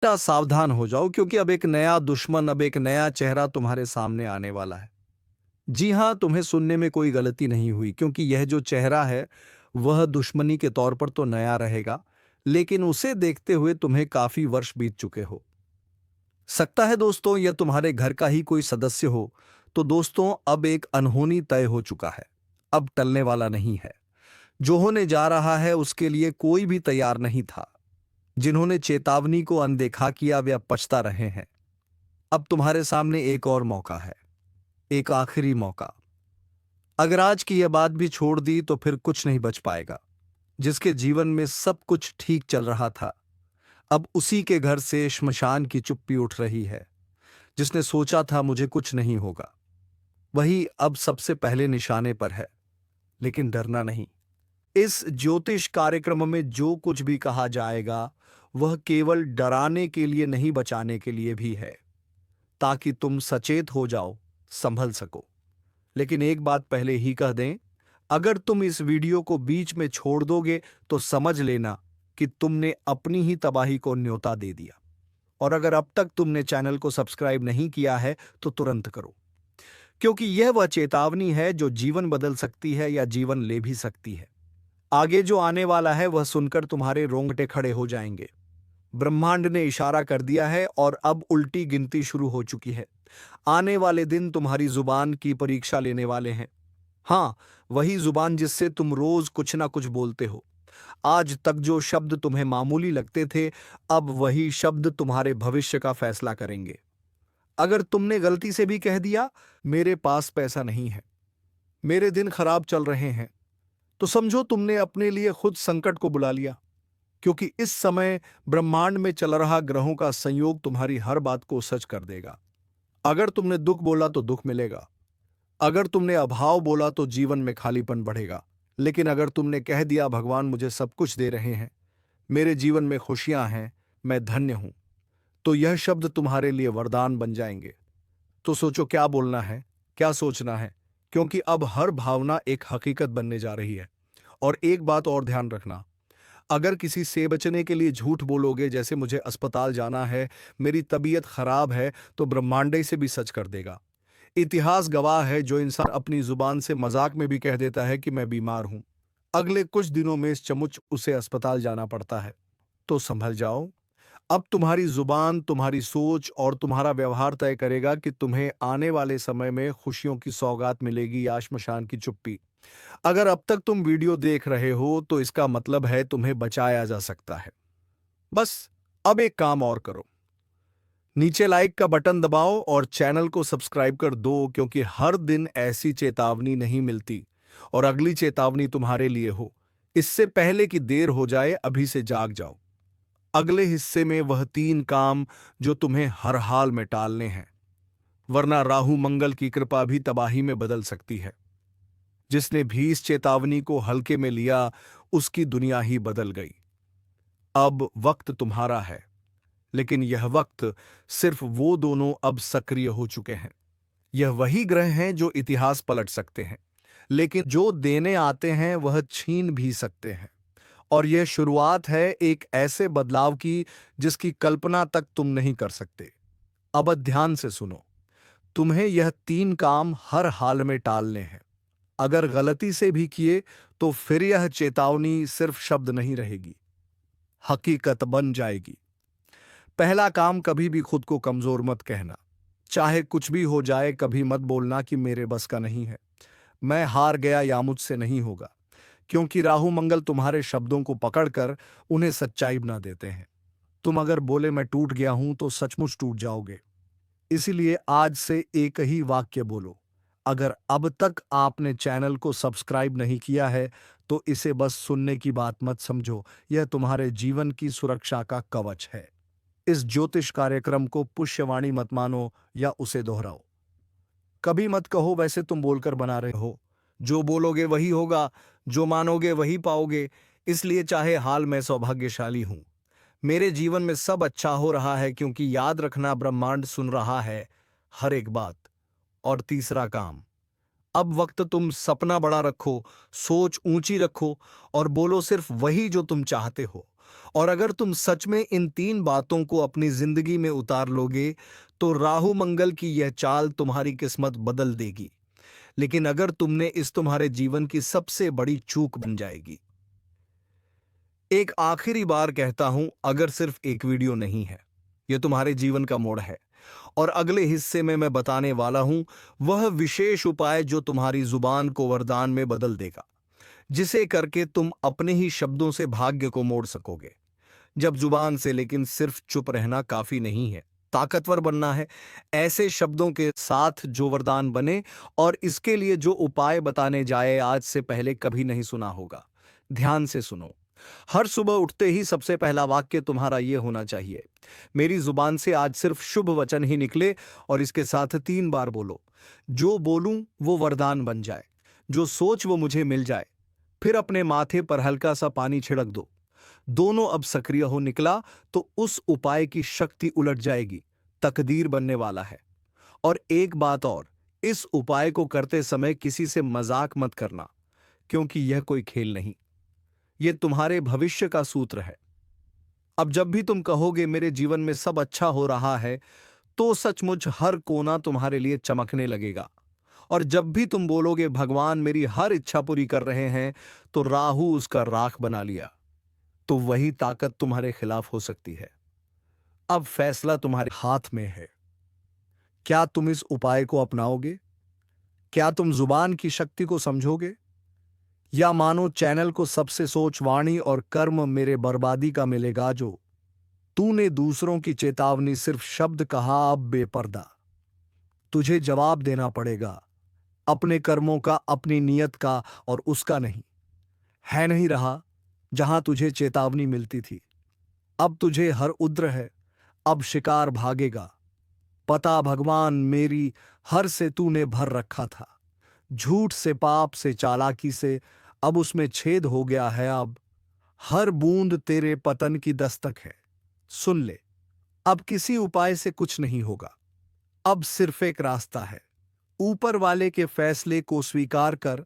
सावधान हो जाओ, क्योंकि अब एक नया दुश्मन, अब एक नया चेहरा तुम्हारे सामने आने वाला है। जी हाँ, तुम्हें सुनने में कोई गलती नहीं हुई, क्योंकि यह जो चेहरा है वह दुश्मनी के तौर पर तो नया रहेगा, लेकिन उसे देखते हुए तुम्हें काफी वर्ष बीत चुके हो सकता है दोस्तों, यह तुम्हारे घर का ही कोई सदस्य हो। तो दोस्तों, अब एक अनहोनी तय हो चुका है, अब टलने वाला नहीं है। जो होने जा रहा है उसके लिए कोई भी तैयार नहीं था। जिन्होंने चेतावनी को अनदेखा किया वे अब पछता रहे हैं। अब तुम्हारे सामने एक और मौका है, एक आखिरी मौका। अगर आज की यह बात भी छोड़ दी तो फिर कुछ नहीं बच पाएगा। जिसके जीवन में सब कुछ ठीक चल रहा था, अब उसी के घर से श्मशान की चुप्पी उठ रही है। जिसने सोचा था मुझे कुछ नहीं होगा, वही अब सबसे पहले निशाने पर है। लेकिन डरना नहीं। इस ज्योतिष कार्यक्रम में जो कुछ भी कहा जाएगा वह केवल डराने के लिए नहीं, बचाने के लिए भी है, ताकि तुम सचेत हो जाओ, संभल सको। लेकिन एक बात पहले ही कह दें, अगर तुम इस वीडियो को बीच में छोड़ दोगे तो समझ लेना कि तुमने अपनी ही तबाही को न्योता दे दिया। और अगर अब तक तुमने चैनल को सब्सक्राइब नहीं किया है तो तुरंत करो, क्योंकि यह वह चेतावनी है जो जीवन बदल सकती है या जीवन ले भी सकती है। आगे जो आने वाला है वह सुनकर तुम्हारे रोंगटे खड़े हो जाएंगे। ब्रह्मांड ने इशारा कर दिया है और अब उल्टी गिनती शुरू हो चुकी है। आने वाले दिन तुम्हारी जुबान की परीक्षा लेने वाले हैं। हाँ, वही जुबान जिससे तुम रोज कुछ ना कुछ बोलते हो। आज तक जो शब्द तुम्हें मामूली लगते थे, अब वही शब्द तुम्हारे भविष्य का फैसला करेंगे। अगर तुमने गलती से भी कह दिया, मेरे पास पैसा नहीं है, मेरे दिन खराब चल रहे हैं, तो समझो तुमने अपने लिए खुद संकट को बुला लिया। क्योंकि इस समय ब्रह्मांड में चल रहा ग्रहों का संयोग तुम्हारी हर बात को सच कर देगा। अगर तुमने दुख बोला तो दुख मिलेगा, अगर तुमने अभाव बोला तो जीवन में खालीपन बढ़ेगा। लेकिन अगर तुमने कह दिया भगवान मुझे सब कुछ दे रहे हैं, मेरे जीवन में खुशियां हैं, मैं धन्य हूं, तो यह शब्द तुम्हारे लिए वरदान बन जाएंगे। तो सोचो क्या बोलना है, क्या सोचना है, क्योंकि अब हर भावना एक हकीकत बनने जा रही है। और एक बात और ध्यान रखना, अगर किसी से बचने के लिए झूठ बोलोगे, जैसे मुझे अस्पताल जाना है, मेरी तबीयत खराब है, तो ब्रह्मांड से भी सच कर देगा। इतिहास गवाह है, जो इंसान अपनी जुबान से मजाक में भी कह देता है कि मैं बीमार हूं, अगले कुछ दिनों में सचमुच उसे अस्पताल जाना पड़ता है। तो संभल जाओ। अब तुम्हारी जुबान, तुम्हारी सोच और तुम्हारा व्यवहार तय करेगा कि तुम्हें आने वाले समय में खुशियों की सौगात मिलेगी या श्मशान की चुप्पी। अगर अब तक तुम वीडियो देख रहे हो तो इसका मतलब है तुम्हें बचाया जा सकता है। बस अब एक काम और करो, नीचे लाइक का बटन दबाओ और चैनल को सब्सक्राइब कर दो, क्योंकि हर दिन ऐसी चेतावनी नहीं मिलती और अगली चेतावनी तुम्हारे लिए हो। इससे पहले कि देर हो जाए, अभी से जाग जाओ। अगले हिस्से में वह 3 काम जो तुम्हें हर हाल में टालने हैं, वरना राहु मंगल की कृपा भी तबाही में बदल सकती है। जिसने भी इस चेतावनी को हल्के में लिया, उसकी दुनिया ही बदल गई। अब वक्त तुम्हारा है, लेकिन यह वक्त सिर्फ वो दोनों अब सक्रिय हो चुके हैं। यह वही ग्रह हैं जो इतिहास पलट सकते हैं, लेकिन जो देने आते हैं वह छीन भी सकते हैं। और यह शुरुआत है एक ऐसे बदलाव की जिसकी कल्पना तक तुम नहीं कर सकते। अब ध्यान से सुनो, तुम्हें यह 3 काम हर हाल में टालने हैं। अगर गलती से भी किए तो फिर यह चेतावनी सिर्फ शब्द नहीं रहेगी, हकीकत बन जाएगी। पहला काम, कभी भी खुद को कमजोर मत कहना। चाहे कुछ भी हो जाए, कभी मत बोलना कि मेरे बस का नहीं है, मैं हार गया या मुझसे नहीं होगा। क्योंकि राहु मंगल तुम्हारे शब्दों को पकड़कर उन्हें सच्चाई बना देते हैं। तुम अगर बोले मैं टूट गया हूं तो सचमुच टूट जाओगे। इसीलिए आज से एक ही वाक्य बोलो। अगर अब तक आपने चैनल को सब्सक्राइब नहीं किया है तो इसे बस सुनने की बात मत समझो, यह तुम्हारे जीवन की सुरक्षा का कवच है। इस ज्योतिष कार्यक्रम को पुष्यवाणी मत मानो या उसे दोहराओ। कभी मत कहो वैसे तुम बोलकर बना रहे हो। जो बोलोगे वही होगा, जो मानोगे वही पाओगे। इसलिए चाहे हाल मैं सौभाग्यशाली हूं, मेरे जीवन में सब अच्छा हो रहा है, क्योंकि याद रखना ब्रह्मांड सुन रहा है हर एक बात। और तीसरा काम, अब वक्त तुम सपना बड़ा रखो, सोच ऊंची रखो और बोलो सिर्फ वही जो तुम चाहते हो। और अगर तुम सच में इन 3 बातों को अपनी जिंदगी में उतार लोगे तो राहु मंगल की यह चाल तुम्हारी किस्मत बदल देगी। लेकिन अगर तुमने इस तुम्हारे जीवन की सबसे बड़ी चूक बन जाएगी। एक आखिरी बार कहता हूं, अगर सिर्फ एक वीडियो नहीं है, यह तुम्हारे जीवन का मोड़ है। और अगले हिस्से में मैं बताने वाला हूं वह विशेष उपाय जो तुम्हारी जुबान को वरदान में बदल देगा, जिसे करके तुम अपने ही शब्दों से भाग्य को मोड़ सकोगे। जब जुबान से लेकिन सिर्फ चुप रहना काफी नहीं है, ताकतवर बनना है, ऐसे शब्दों के साथ जो वरदान बने। और इसके लिए जो उपाय बताने जाए आज से पहले कभी नहीं सुना होगा। ध्यान से सुनो। हर सुबह उठते ही सबसे पहला वाक्य तुम्हारा यह होना चाहिए, मेरी जुबान से आज सिर्फ शुभ वचन ही निकले। और इसके साथ 3 बार बोलो, जो बोलूं वो वरदान बन जाए, जो सोच वो मुझे मिल जाए। फिर अपने माथे पर हल्का सा पानी छिड़क दो। दोनों अब सक्रिय हो निकला तो उस उपाय की शक्ति उलट जाएगी, तकदीर बनने वाला है। और एक बात और, इस उपाय को करते समय किसी से मजाक मत करना, क्योंकि यह कोई खेल नहीं, यह तुम्हारे भविष्य का सूत्र है। अब जब भी तुम कहोगे मेरे जीवन में सब अच्छा हो रहा है, तो सचमुच हर कोना तुम्हारे लिए चमकने लगेगा। और जब भी तुम बोलोगे भगवान मेरी हर इच्छा पूरी कर रहे हैं, तो राहु उसका राख बना लिया। तो वही ताकत तुम्हारे खिलाफ हो सकती है। अब फैसला तुम्हारे हाथ में है। क्या तुम इस उपाय को अपनाओगे? क्या तुम जुबान की शक्ति को समझोगे? या मानो चैनल को सबसे सोच, वाणी और कर्म मेरे बर्बादी का मिलेगा। जो तूने दूसरों की चेतावनी सिर्फ शब्द कहा, अब बेपर्दा तुझे जवाब देना पड़ेगा, अपने कर्मों का, अपनी नियत का, और उसका नहीं। है नहीं रहा जहां तुझे चेतावनी मिलती थी, अब तुझे हर उद्र है, अब शिकार भागेगा। पता भगवान मेरी हर से तूने भर रखा था, झूठ से, पाप से, चालाकी से, अब उसमें छेद हो गया है। अब हर बूंद तेरे पतन की दस्तक है। सुन ले, अब किसी उपाय से कुछ नहीं होगा, अब सिर्फ एक रास्ता है। ऊपर वाले के फैसले को स्वीकार कर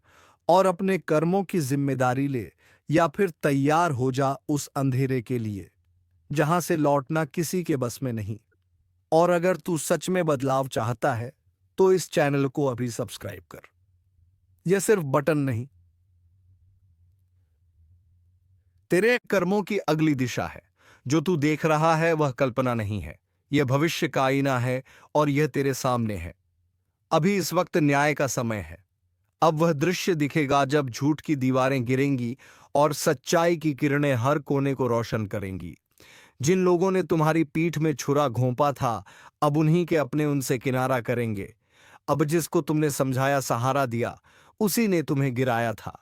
और अपने कर्मों की जिम्मेदारी ले, या फिर तैयार हो जा उस अंधेरे के लिए जहां से लौटना किसी के बस में नहीं। और अगर तू सच में बदलाव चाहता है तो इस चैनल को अभी सब्सक्राइब कर। यह सिर्फ बटन नहीं, तेरे कर्मों की अगली दिशा है। जो तू देख रहा है वह कल्पना नहीं है, यह भविष्य का आईना है, और यह तेरे सामने है। अभी इस वक्त न्याय का समय है। अब वह दृश्य दिखेगा जब झूठ की दीवारें गिरेंगी और सच्चाई की किरणें हर कोने को रोशन करेंगी। जिन लोगों ने तुम्हारी पीठ में छुरा घोंपा था, अब उन्हीं के अपने उनसे किनारा करेंगे। अब जिसको तुमने समझाया, सहारा दिया, उसी ने तुम्हें गिराया था,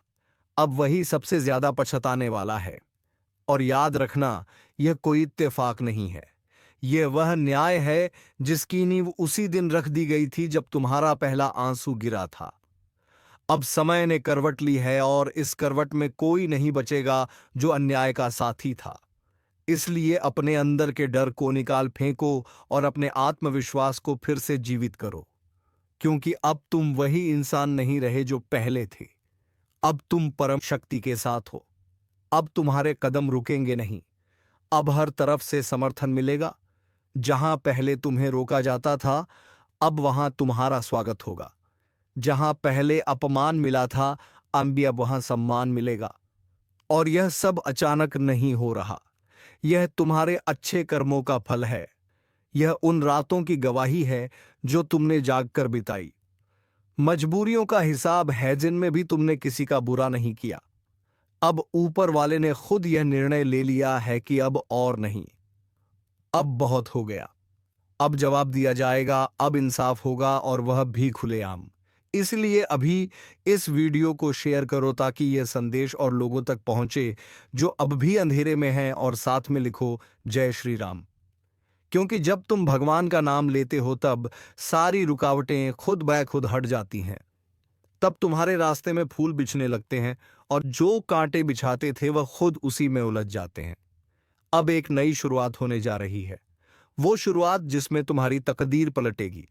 अब वही सबसे ज्यादा पछताने वाला है। और याद रखना, यह कोई इत्तेफाक नहीं है, यह वह न्याय है जिसकी नींव उसी दिन रख दी गई थी जब तुम्हारा पहला आंसू गिरा था। अब समय ने करवट ली है, और इस करवट में कोई नहीं बचेगा जो अन्याय का साथी था। इसलिए अपने अंदर के डर को निकाल फेंको और अपने आत्मविश्वास को फिर से जीवित करो, क्योंकि अब तुम वही इंसान नहीं रहे जो पहले थे। अब तुम परम शक्ति के साथ हो। अब तुम्हारे कदम रुकेंगे नहीं। अब हर तरफ से समर्थन मिलेगा। जहां पहले तुम्हें रोका जाता था, अब वहां तुम्हारा स्वागत होगा। जहां पहले अपमान मिला था, अब वहां सम्मान मिलेगा। और यह सब अचानक नहीं हो रहा, यह तुम्हारे अच्छे कर्मों का फल है। यह उन रातों की गवाही है जो तुमने जागकर बिताई, मजबूरियों का हिसाब है जिनमें भी तुमने किसी का बुरा नहीं किया। अब ऊपर वाले ने खुद यह निर्णय ले लिया है कि अब और नहीं, अब बहुत हो गया। अब जवाब दिया जाएगा, अब इंसाफ होगा, और वह भी खुलेआम। इसलिए अभी इस वीडियो को शेयर करो ताकि यह संदेश और लोगों तक पहुंचे जो अब भी अंधेरे में हैं, और साथ में लिखो जय श्री राम। क्योंकि जब तुम भगवान का नाम लेते हो तब सारी रुकावटें खुद ब खुद हट जाती हैं। तब तुम्हारे रास्ते में फूल बिछने लगते हैं, और जो कांटे बिछाते थे वह खुद उसी में उलझ जाते हैं। अब एक नई शुरुआत होने जा रही है, वो शुरुआत जिसमें तुम्हारी तकदीर पलटेगी,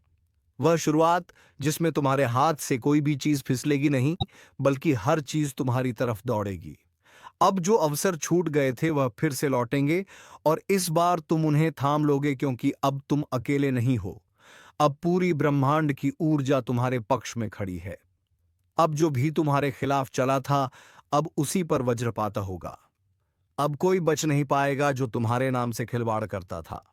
वह शुरुआत जिसमें तुम्हारे हाथ से कोई भी चीज फिसलेगी नहीं, बल्कि हर चीज तुम्हारी तरफ दौड़ेगी। अब जो अवसर छूट गए थे वह फिर से लौटेंगे और इस बार तुम उन्हें थाम लोगे, क्योंकि अब तुम अकेले नहीं हो। अब पूरी ब्रह्मांड की ऊर्जा तुम्हारे पक्ष में खड़ी है। अब जो भी तुम्हारे खिलाफ चला था, अब उसी पर वज्रपात होगा। अब कोई बच नहीं पाएगा जो तुम्हारे नाम से खिलवाड़ करता था।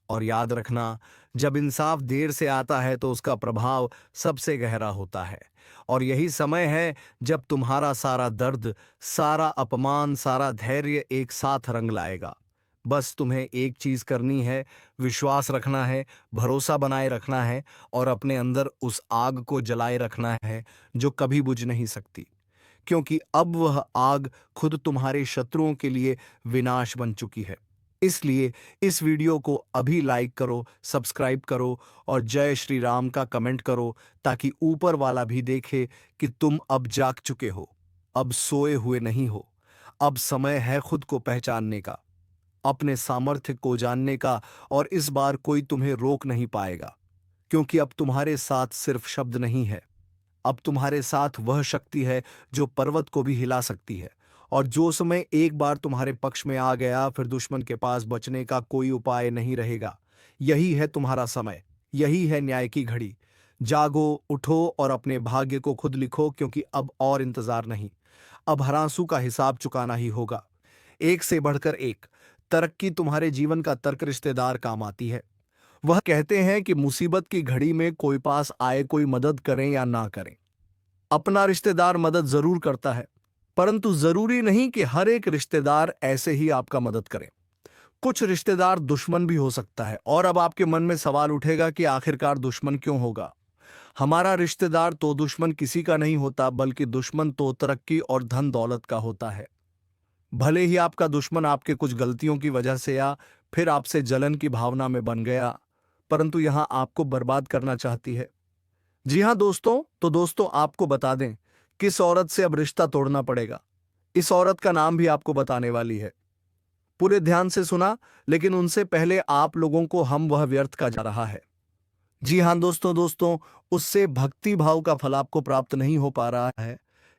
और याद रखना, जब इंसाफ देर से आता है तो उसका प्रभाव सबसे गहरा होता है। और यही समय है जब तुम्हारा सारा दर्द, सारा अपमान, सारा धैर्य एक साथ रंग लाएगा। बस तुम्हें एक चीज करनी है, विश्वास रखना है, भरोसा बनाए रखना है और अपने अंदर उस आग को जलाए रखना है जो कभी बुझ नहीं सकती, क्योंकि अब वह आग खुद तुम्हारे शत्रुओं के लिए विनाश बन चुकी है। इसलिए इस वीडियो को अभी लाइक करो, सब्सक्राइब करो और जय श्री राम का कमेंट करो, ताकि ऊपर वाला भी देखे कि तुम अब जाग चुके हो, अब सोए हुए नहीं हो। अब समय है खुद को पहचानने का, अपने सामर्थ्य को जानने का, और इस बार कोई तुम्हें रोक नहीं पाएगा, क्योंकि अब तुम्हारे साथ सिर्फ शब्द नहीं है, अब तुम्हारे साथ वह शक्ति है जो पर्वत को भी हिला सकती है। और जो समय एक बार तुम्हारे पक्ष में आ गया, फिर दुश्मन के पास बचने का कोई उपाय नहीं रहेगा। यही है तुम्हारा समय, यही है न्याय की घड़ी। जागो, उठो और अपने भाग्य को खुद लिखो, क्योंकि अब और इंतजार नहीं। अब हर आंसू का हिसाब चुकाना ही होगा। एक से बढ़कर एक तरक्की तुम्हारे जीवन का तर्क रिश्तेदार काम आती है। वह कहते हैं कि मुसीबत की घड़ी में कोई पास आए, कोई मदद करें या ना करें, अपना रिश्तेदार मदद जरूर करता है, परंतु जरूरी नहीं कि हर एक रिश्तेदार ऐसे ही आपका मदद करे। कुछ रिश्तेदार दुश्मन भी हो सकता है। और अब आपके मन में सवाल उठेगा कि आखिरकार दुश्मन क्यों होगा? हमारा रिश्तेदार तो दुश्मन किसी का नहीं होता, बल्कि दुश्मन तो तरक्की और धन दौलत का होता है। भले ही आपका दुश्मन आपके कुछ गलतियों की वजह से या फिर आपसे जलन की भावना में बन गया, परंतु यहां आपको बर्बाद करना चाहती है। जी हां दोस्तों, तो दोस्तों आपको बता दें किस औरत से अब रिश्ता तोड़ना पड़ेगा। इस औरत का नाम भी आपको बताने वाली है। पूरे ध्यान से सुना, लेकिन उनसे पहले आप लोगों को हम वह व्यर्थ का जा रहा है। जी हां दोस्तों, उससे भक्ति भाव का फल आपको प्राप्त नहीं हो पा रहा है,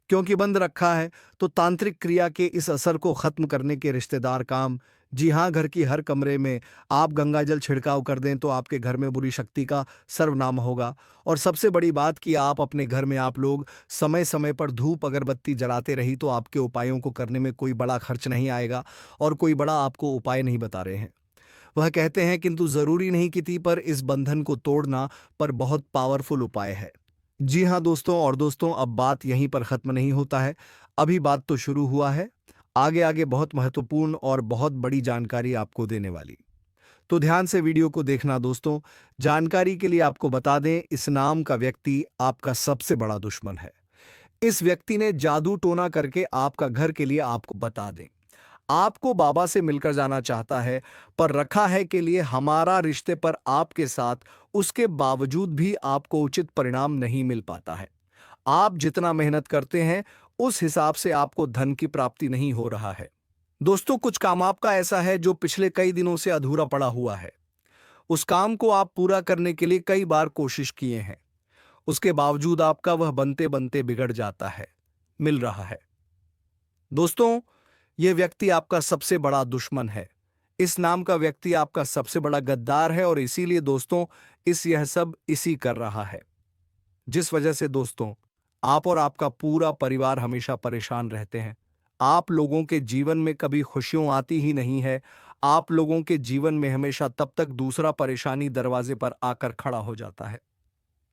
क्योंकि बंद रखा है। तो तांत्रिक क्रिया के इस असर को खत्म करने के रिश्तेदार काम। जी हां, घर की हर कमरे में आप गंगाजल छिड़काव कर दें तो आपके घर में बुरी शक्ति का सर्वनाम होगा। और सबसे बड़ी बात कि आप अपने घर में आप लोग समय समय पर धूप अगरबत्ती जलाते रही तो आपके उपायों को करने में कोई बड़ा खर्च नहीं आएगा और कोई बड़ा आपको उपाय नहीं बता रहे हैं। वह कहते हैं किंतु जरूरी नहीं किति पर इस बंधन को तोड़ना पर बहुत पावरफुल उपाय है। जी हाँ दोस्तों, और दोस्तों अब बात यहीं पर खत्म नहीं होता है, अभी बात तो शुरू हुआ है। आगे आगे बहुत महत्वपूर्ण और बहुत बड़ी जानकारी आपको देने वाली, तो ध्यान से वीडियो को देखना दोस्तों। जानकारी के लिए आपको बता दें, इस नाम का व्यक्ति आपका सबसे बड़ा दुश्मन है। इस व्यक्ति ने जादू टोना करके आपका घर के लिए आपको बता दें, आपको बाबा से मिलकर जाना चाहता है, पर रखा है के लिए हमारा रिश्ते पर आपके साथ, उसके बावजूद भी आपको उचित परिणाम नहीं मिल पाता है। आप जितना मेहनत करते हैं उस हिसाब से आपको धन की प्राप्ति नहीं हो रहा है। दोस्तों कुछ काम आपका ऐसा है जो पिछले कई दिनों से अधूरा पड़ा हुआ है। उस काम को आप पूरा करने के लिए कई बार कोशिश किए हैं, उसके बावजूद आपका वह बनते बनते बिगड़ जाता है, मिल रहा है। दोस्तों यह व्यक्ति आपका सबसे बड़ा दुश्मन है। इस नाम का व्यक्ति आपका सबसे बड़ा गद्दार है और इसीलिए दोस्तों यह सब इसी कर रहा है, जिस वजह से दोस्तों आप और आपका पूरा परिवार हमेशा परेशान रहते हैं। आप लोगों के जीवन में कभी खुशियां आती ही नहीं है। आप लोगों के जीवन में हमेशा तब तक दूसरा परेशानी दरवाजे पर आकर खड़ा हो जाता है।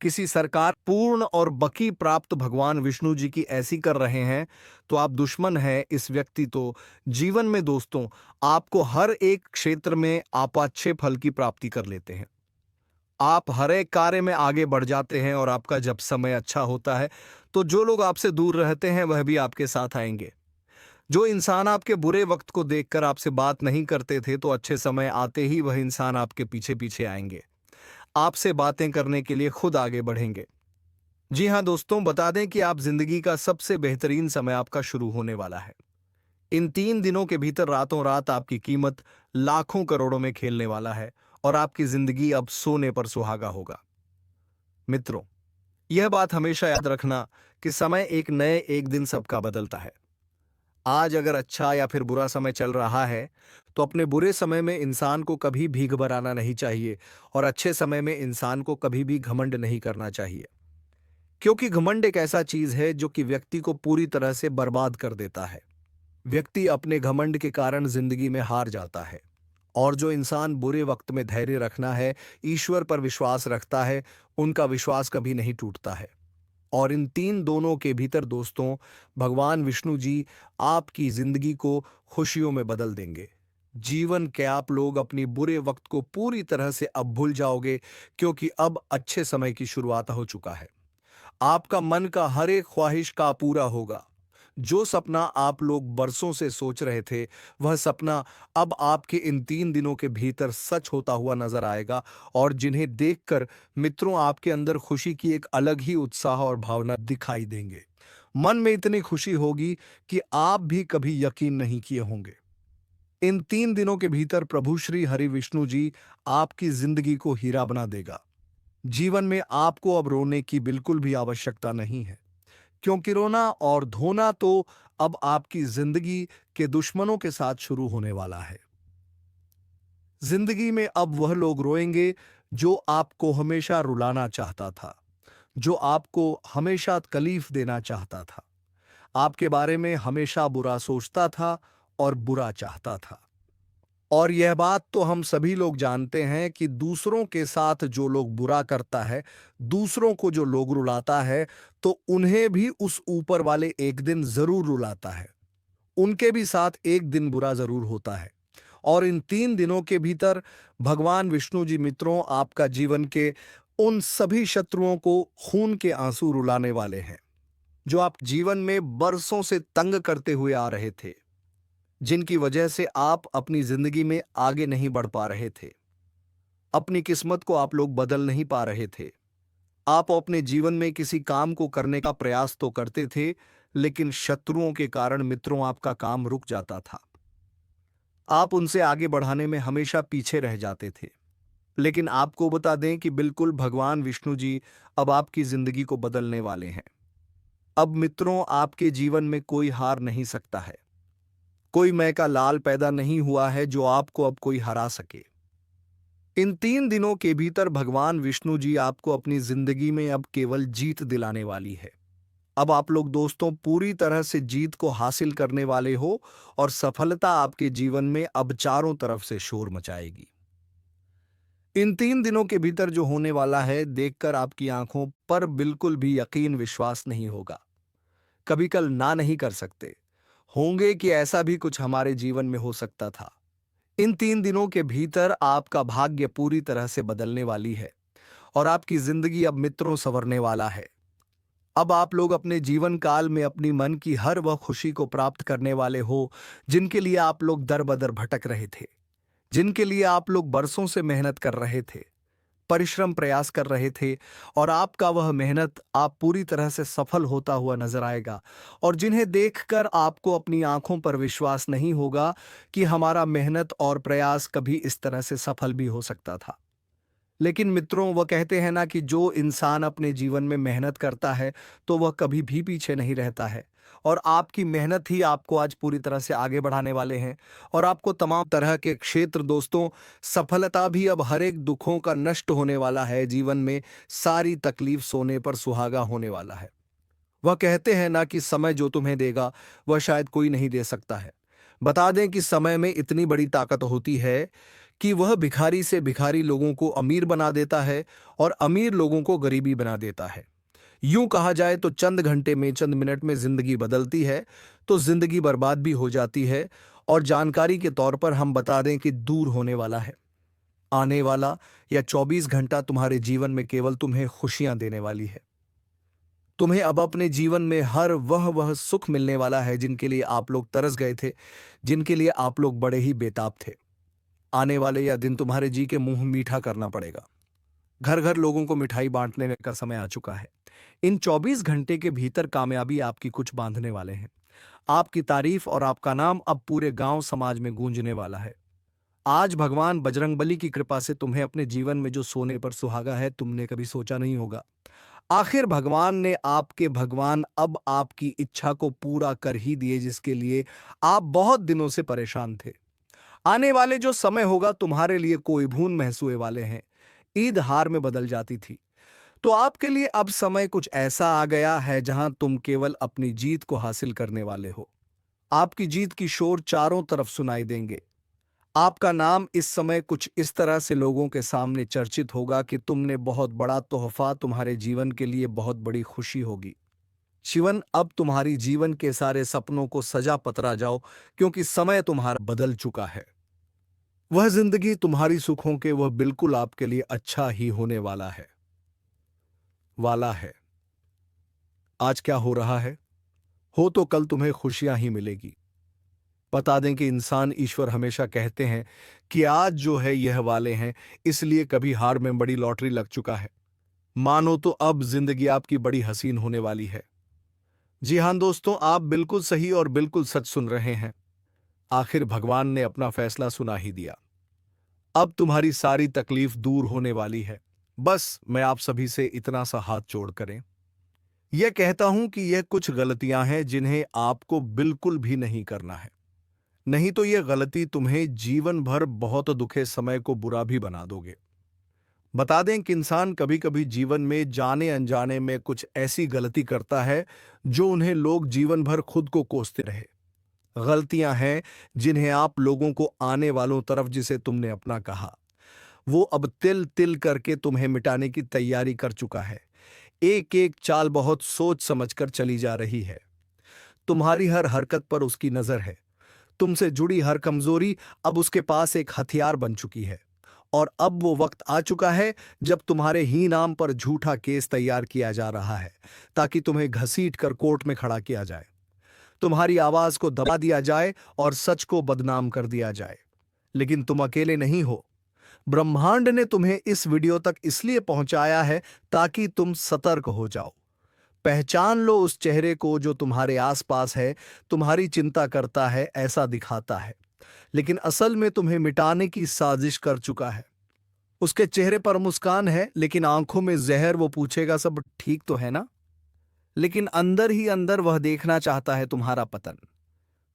किसी सरकार पूर्ण और बकी प्राप्त भगवान विष्णु जी की ऐसी कर रहे हैं तो आप दुश्मन हैं इस व्यक्ति। तो जीवन में दोस्तों आपको हर एक क्षेत्र में आप अच्छे फल की प्राप्ति कर लेते हैं, आप हर एक कार्य में आगे बढ़ जाते हैं और आपका जब समय अच्छा होता है तो जो लोग आपसे दूर रहते हैं वह भी आपके साथ आएंगे। जो इंसान आपके बुरे वक्त को देखकर आपसे बात नहीं करते थे तो अच्छे समय आते ही वह इंसान आपके पीछे पीछे आएंगे, आपसे बातें करने के लिए खुद आगे बढ़ेंगे। जी हां दोस्तों, बता दें कि आप जिंदगी का सबसे बेहतरीन समय आपका शुरू होने वाला है। इन 3 दिनों के भीतर रातों रात आपकी कीमत लाखों करोड़ों में खेलने वाला है और आपकी जिंदगी अब सोने पर सुहागा होगा। मित्रों यह बात हमेशा याद रखना कि समय एक दिन सबका बदलता है। आज अगर अच्छा या फिर बुरा समय चल रहा है, तो अपने बुरे समय में इंसान को कभी भी घबराना नहीं चाहिए और अच्छे समय में इंसान को कभी भी घमंड नहीं करना चाहिए। क्योंकि घमंड एक ऐसा चीज है जो कि व्यक्ति को पूरी तरह से बर्बाद कर देता है। व्यक्ति अपने घमंड के कारण जिंदगी में हार जाता है। और जो इंसान बुरे वक्त में धैर्य रखना है, ईश्वर पर विश्वास रखता है, उनका विश्वास कभी नहीं टूटता है। और इन तीन दोनों के भीतर दोस्तों, भगवान विष्णु जी आपकी जिंदगी को खुशियों में बदल देंगे। जीवन के आप लोग अपनी बुरे वक्त को पूरी तरह से अब भूल जाओगे, क्योंकि अब अच्छे समय की शुरुआत हो चुका है। आपका मन का हर एक ख्वाहिश का पूरा होगा। जो सपना आप लोग बरसों से सोच रहे थे, वह सपना अब आपके इन 3 दिनों के भीतर सच होता हुआ नजर आएगा। और जिन्हें देखकर मित्रों आपके अंदर खुशी की एक अलग ही उत्साह और भावना दिखाई देंगे। मन में इतनी खुशी होगी कि आप भी कभी यकीन नहीं किए होंगे। इन 3 दिनों के भीतर प्रभु श्री हरि विष्णु जी आपकी जिंदगी को हीरा बना देगा। जीवन में आपको अब रोने की बिल्कुल भी आवश्यकता नहीं है, क्योंकि रोना और धोना तो अब आपकी जिंदगी के दुश्मनों के साथ शुरू होने वाला है। जिंदगी में अब वह लोग रोएंगे जो आपको हमेशा रुलाना चाहता था, जो आपको हमेशा तकलीफ देना चाहता था, आपके बारे में हमेशा बुरा सोचता था और बुरा चाहता था। और यह बात तो हम सभी लोग जानते हैं कि दूसरों के साथ जो लोग बुरा करता है, दूसरों को जो लोग रुलाता है, तो उन्हें भी उस ऊपर वाले एक दिन जरूर रुलाता है। उनके भी साथ एक दिन बुरा जरूर होता है। और इन 3 दिनों के भीतर भगवान विष्णु जी मित्रों आपका जीवन के उन सभी शत्रुओं को खून के आंसू रुलाने वाले हैं, जो आप जीवन में बरसों से तंग करते हुए आ रहे थे, जिनकी वजह से आप अपनी जिंदगी में आगे नहीं बढ़ पा रहे थे। अपनी किस्मत को आप लोग बदल नहीं पा रहे थे। आप अपने जीवन में किसी काम को करने का प्रयास तो करते थे, लेकिन शत्रुओं के कारण मित्रों आपका काम रुक जाता था। आप उनसे आगे बढ़ाने में हमेशा पीछे रह जाते थे। लेकिन आपको बता दें कि बिल्कुल भगवान विष्णु जी अब आपकी जिंदगी को बदलने वाले हैं। अब मित्रों आपके जीवन में कोई हार नहीं सकता है। कोई मैं का लाल पैदा नहीं हुआ है जो आपको अब कोई हरा सके। इन 3 दिनों के भीतर भगवान विष्णु जी आपको अपनी जिंदगी में अब केवल जीत दिलाने वाली है। अब आप लोग दोस्तों पूरी तरह से जीत को हासिल करने वाले हो और सफलता आपके जीवन में अब चारों तरफ से शोर मचाएगी। इन 3 दिनों के भीतर जो होने वाला है, देखकर आपकी आंखों पर बिल्कुल भी यकीन विश्वास नहीं होगा। कभी कल ना नहीं कर सकते होंगे कि ऐसा भी कुछ हमारे जीवन में हो सकता था। इन 3 दिनों के भीतर आपका भाग्य पूरी तरह से बदलने वाली है और आपकी जिंदगी अब मित्रों संवरने वाला है। अब आप लोग अपने जीवन काल में अपनी मन की हर वह खुशी को प्राप्त करने वाले हो, जिनके लिए आप लोग दर बदर भटक रहे थे, जिनके लिए आप लोग बरसों से मेहनत कर रहे थे, परिश्रम प्रयास कर रहे थे। और आपका वह मेहनत आप पूरी तरह से सफल होता हुआ नजर आएगा। और जिन्हें देखकर आपको अपनी आंखों पर विश्वास नहीं होगा कि हमारा मेहनत और प्रयास कभी इस तरह से सफल भी हो सकता था। लेकिन मित्रों, वह कहते हैं ना कि जो इंसान अपने जीवन में मेहनत करता है, तो वह कभी भी पीछे नहीं रहता है। और आपकी मेहनत ही आपको आज पूरी तरह से आगे बढ़ाने वाले हैं। और आपको तमाम तरह के क्षेत्र दोस्तों, सफलता भी अब हर एक दुखों का नष्ट होने वाला है। जीवन में सारी तकलीफ सोने पर सुहागा होने वाला है। वह कहते हैं ना कि समय जो तुम्हें देगा, वह शायद कोई नहीं दे सकता है। बता दें कि समय में इतनी बड़ी ताकत होती है कि वह भिखारी से भिखारी लोगों को अमीर बना देता है और अमीर लोगों को गरीबी बना देता है। यूं कहा जाए तो चंद घंटे में, चंद मिनट में जिंदगी बदलती है, तो जिंदगी बर्बाद भी हो जाती है। और जानकारी के तौर पर हम बता दें कि दूर होने वाला है आने वाला या 24 घंटा तुम्हारे जीवन में केवल तुम्हें खुशियां देने वाली है। तुम्हें अब अपने जीवन में हर वह सुख मिलने वाला है जिनके लिए आप लोग तरस गए थे, जिनके लिए आप लोग बड़े ही बेताब थे। आने वाले यह दिन तुम्हारे जी के मुंह मीठा करना पड़ेगा। घर घर लोगों को मिठाई बांटने का समय आ चुका है। इन 24 घंटे के भीतर कामयाबी आपकी कुछ बांधने वाले हैं। आपकी तारीफ और आपका नाम अब पूरे गांव समाज में गूंजने वाला है। आज भगवान बजरंगबली की कृपा से तुम्हें अपने जीवन में जो सोने पर सुहागा है, तुमने कभी सोचा नहीं होगा। आखिर भगवान अब आपकी इच्छा को पूरा कर ही दिए, जिसके लिए आप बहुत दिनों से परेशान थे। आने वाले जो समय होगा तुम्हारे लिए कोई भून महसूए वाले हैं। ईद हार में बदल जाती थी, तो आपके लिए अब समय कुछ ऐसा आ गया है जहां तुम केवल अपनी जीत को हासिल करने वाले हो। आपकी जीत की शोर चारों तरफ सुनाई देंगे। आपका नाम इस समय कुछ इस तरह से लोगों के सामने चर्चित होगा कि तुमने बहुत बड़ा तोहफा, तुम्हारे जीवन के लिए बहुत बड़ी खुशी होगी। शिवन, अब तुम्हारी जीवन के सारे सपनों को सजा पतरा जाओ, क्योंकि समय तुम्हारा बदल चुका है। वह जिंदगी तुम्हारी सुखों के वह बिल्कुल आपके लिए अच्छा ही होने वाला है। आज क्या हो रहा है, हो तो कल तुम्हें खुशियां ही मिलेगी। बता दें कि इंसान ईश्वर हमेशा कहते हैं कि आज जो है यह वाले हैं, इसलिए कभी हार में बड़ी लॉटरी लग चुका है। मानो तो अब जिंदगी आपकी बड़ी हसीन होने वाली है। जी हां दोस्तों, आप बिल्कुल सही और बिल्कुल सच सुन रहे हैं। आखिर भगवान ने अपना फैसला सुना ही दिया। अब तुम्हारी सारी तकलीफ दूर होने वाली है। बस मैं आप सभी से इतना सा हाथ जोड़ करें, यह कहता हूं कि यह कुछ गलतियां हैं जिन्हें आपको बिल्कुल भी नहीं करना है। नहीं तो यह गलती तुम्हें जीवन भर बहुत दुखे समय को बुरा भी बना दोगे। बता दें कि इंसान कभी कभी जीवन में जाने अनजाने में कुछ ऐसी गलती करता है जो उन्हें लोग जीवन भर खुद को कोसते रहे। गलतियां हैं जिन्हें आप लोगों को आने वालों तरफ, जिसे तुमने अपना कहा, वो अब तिल तिल करके तुम्हें मिटाने की तैयारी कर चुका है। एक एक चाल बहुत सोच समझकर चली जा रही है। तुम्हारी हर हरकत पर उसकी नजर है। तुमसे जुड़ी हर कमजोरी अब उसके पास एक हथियार बन चुकी है। और अब वो वक्त आ चुका है जब तुम्हारे ही नाम पर झूठा केस तैयार किया जा रहा है, ताकि तुम्हें घसीट कर कोर्ट में खड़ा किया जाए, तुम्हारी आवाज को दबा दिया जाए और सच को बदनाम कर दिया जाए। लेकिन तुम अकेले नहीं हो। ब्रह्मांड ने तुम्हें इस वीडियो तक इसलिए पहुंचाया है ताकि तुम सतर्क हो जाओ। पहचान लो उस चेहरे को जो तुम्हारे आसपास है, तुम्हारी चिंता करता है, ऐसा दिखाता है, लेकिन असल में तुम्हें मिटाने की साजिश कर चुका है। उसके चेहरे पर मुस्कान है, लेकिन आंखों में जहर। वो पूछेगा सब ठीक तो है ना, लेकिन अंदर ही अंदर वह देखना चाहता है तुम्हारा पतन।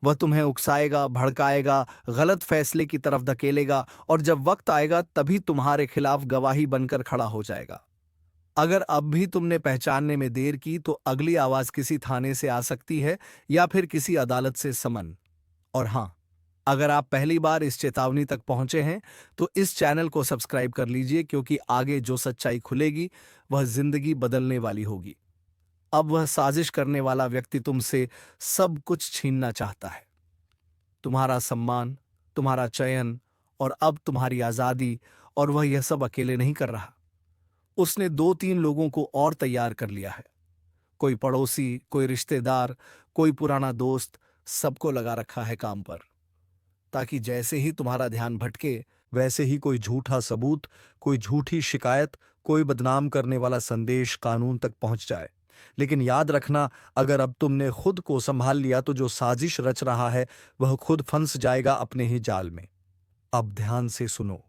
वह तुम्हें उकसाएगा, भड़काएगा, गलत फैसले की तरफ धकेलेगा, और जब वक्त आएगा तभी तुम्हारे खिलाफ गवाही बनकर खड़ा हो जाएगा। अगर अब भी तुमने पहचानने में देर की तो अगली आवाज किसी थाने से आ सकती है या फिर किसी अदालत से समन। और हां, अगर आप पहली बार इस चेतावनी तक पहुंचे हैं तो इस चैनल को सब्सक्राइब कर लीजिए, क्योंकि आगे जो सच्चाई खुलेगी वह जिंदगी बदलने वाली होगी। अब वह साजिश करने वाला व्यक्ति तुमसे सब कुछ छीनना चाहता है, तुम्हारा सम्मान, तुम्हारा चयन और अब तुम्हारी आजादी। और वह यह सब अकेले नहीं कर रहा। उसने 2-3 लोगों को और तैयार कर लिया है। कोई पड़ोसी, कोई रिश्तेदार, कोई पुराना दोस्त, सबको लगा रखा है काम पर, ताकि जैसे ही तुम्हारा ध्यान भटके वैसे ही कोई झूठा सबूत, कोई झूठी शिकायत, कोई बदनाम करने वाला संदेश कानून तक पहुंच जाए। लेकिन याद रखना, अगर अब तुमने खुद को संभाल लिया तो जो साजिश रच रहा है वह खुद फंस जाएगा अपने ही जाल में। अब ध्यान से सुनो,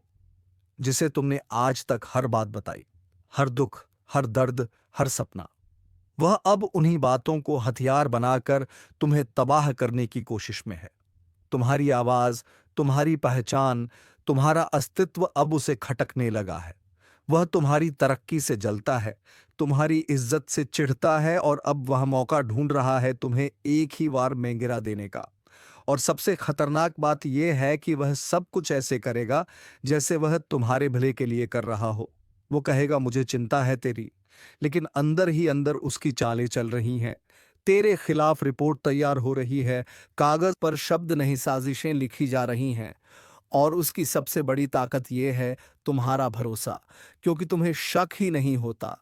जिसे तुमने आज तक हर बात बताई, हर दुख, हर दर्द, हर सपना, वह अब उन्हीं बातों को हथियार बनाकर तुम्हें तबाह करने की कोशिश में है। तुम्हारी आवाज, तुम्हारी पहचान, तुम्हारा अस्तित्व अब उसे खटकने लगा है। वह तुम्हारी तरक्की से जलता है, तुम्हारी इज्जत से चिढ़ता है, और अब वह मौका ढूंढ रहा है तुम्हें एक ही बार में गिरा देने का। और सबसे खतरनाक बात यह है कि वह सब कुछ ऐसे करेगा जैसे वह तुम्हारे भले के लिए कर रहा हो। वो कहेगा मुझे चिंता है तेरी, लेकिन अंदर ही अंदर उसकी चालें चल रही हैं। तेरे खिलाफ रिपोर्ट तैयार हो रही है, कागज पर शब्द नहीं साजिशें लिखी जा रही हैं। और उसकी सबसे बड़ी ताकत यह है तुम्हारा भरोसा, क्योंकि तुम्हें शक ही नहीं होता।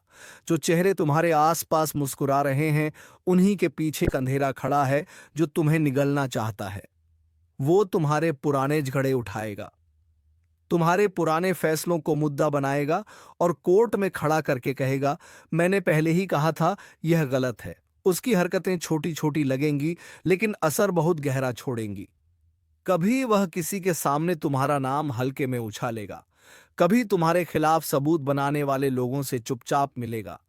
जो चेहरे तुम्हारे आसपास मुस्कुरा रहे हैं, उन्हीं के पीछे एक अंधेरा खड़ा है जो तुम्हें निगलना चाहता है। वो तुम्हारे पुराने झगड़े उठाएगा, तुम्हारे पुराने फैसलों को मुद्दा बनाएगा और कोर्ट में खड़ा करके कहेगा मैंने पहले ही कहा था यह गलत है। उसकी हरकतें छोटी छोटी लगेंगी, लेकिन असर बहुत गहरा छोड़ेंगी। कभी वह किसी के सामने तुम्हारा नाम हल्के में उछालेगा, कभी तुम्हारे खिलाफ सबूत बनाने वाले लोगों से चुपचाप मिलेगा,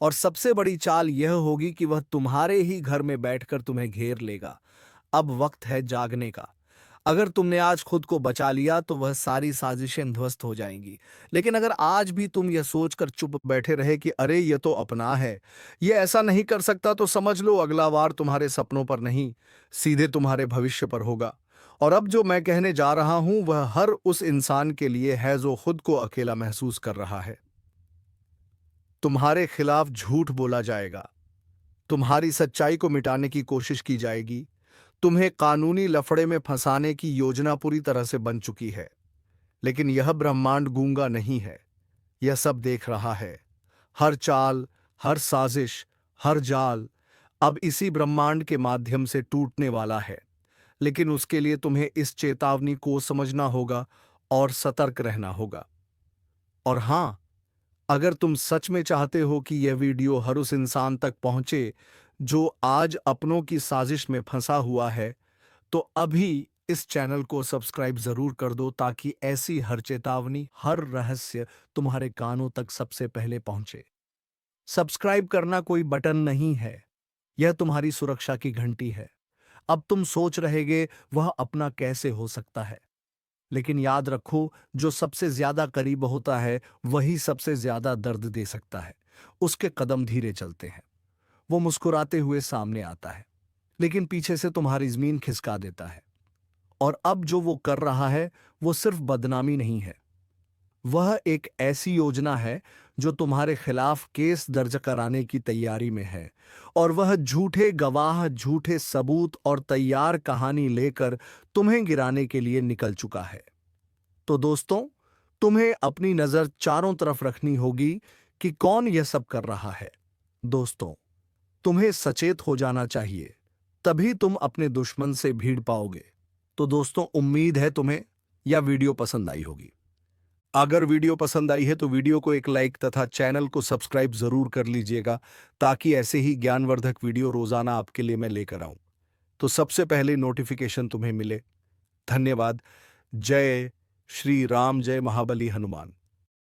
और सबसे बड़ी चाल यह होगी कि वह तुम्हारे ही घर में बैठकर तुम्हें घेर लेगा। अब वक्त है जागने का। अगर तुमने आज खुद को बचा लिया तो वह सारी साजिशें ध्वस्त हो जाएंगी। लेकिन अगर आज भी तुम यह सोचकर चुप बैठे रहे कि अरे ये तो अपना है, ये ऐसा नहीं कर सकता, तो समझ लो अगला वार तुम्हारे सपनों पर नहीं, सीधे तुम्हारे भविष्य पर होगा। और अब जो मैं कहने जा रहा हूं वह हर उस इंसान के लिए है जो खुद को अकेला महसूस कर रहा है। तुम्हारे खिलाफ झूठ बोला जाएगा, तुम्हारी सच्चाई को मिटाने की कोशिश की जाएगी, तुम्हें कानूनी लफड़े में फंसाने की योजना पूरी तरह से बन चुकी है। लेकिन यह ब्रह्मांड गूंगा नहीं है, यह सब देख रहा है। हर चाल, हर साजिश, हर जाल अब इसी ब्रह्मांड के माध्यम से टूटने वाला है। लेकिन उसके लिए तुम्हें इस चेतावनी को समझना होगा और सतर्क रहना होगा। और हां, अगर तुम सच में चाहते हो कि यह वीडियो हर उस इंसान तक पहुंचे जो आज अपनों की साजिश में फंसा हुआ है, तो अभी इस चैनल को सब्सक्राइब जरूर कर दो ताकि ऐसी हर चेतावनी, हर रहस्य तुम्हारे कानों तक सबसे पहले पहुंचे। सब्सक्राइब करना कोई बटन नहीं है, यह तुम्हारी सुरक्षा की घंटी है। अब तुम सोच रहेगे वह अपना कैसे हो सकता है, लेकिन याद रखो जो सबसे ज्यादा करीब होता है वही सबसे ज्यादा दर्द दे सकता है। उसके कदम धीरे चलते हैं, वो मुस्कुराते हुए सामने आता है, लेकिन पीछे से तुम्हारी जमीन खिसका देता है। और अब जो वो कर रहा है वो सिर्फ बदनामी नहीं है, वह एक ऐसी योजना है जो तुम्हारे खिलाफ केस दर्ज कराने की तैयारी में है। और वह झूठे गवाह, झूठे सबूत और तैयार कहानी लेकर तुम्हें गिराने के लिए निकल चुका है। तो दोस्तों, तुम्हें अपनी नजर चारों तरफ रखनी होगी कि कौन यह सब कर रहा है। दोस्तों, तुम्हें सचेत हो जाना चाहिए, तभी तुम अपने दुश्मन से भीड़ पाओगे। तो दोस्तों, उम्मीद है तुम्हें यह वीडियो पसंद आई होगी। अगर वीडियो पसंद आई है तो वीडियो को एक लाइक तथा चैनल को सब्सक्राइब जरूर कर लीजिएगा ताकि ऐसे ही ज्ञानवर्धक वीडियो रोजाना आपके लिए मैं लेकर आऊं, तो सबसे पहले नोटिफिकेशन तुम्हें मिले। धन्यवाद। जय श्री राम, जय महाबली हनुमान।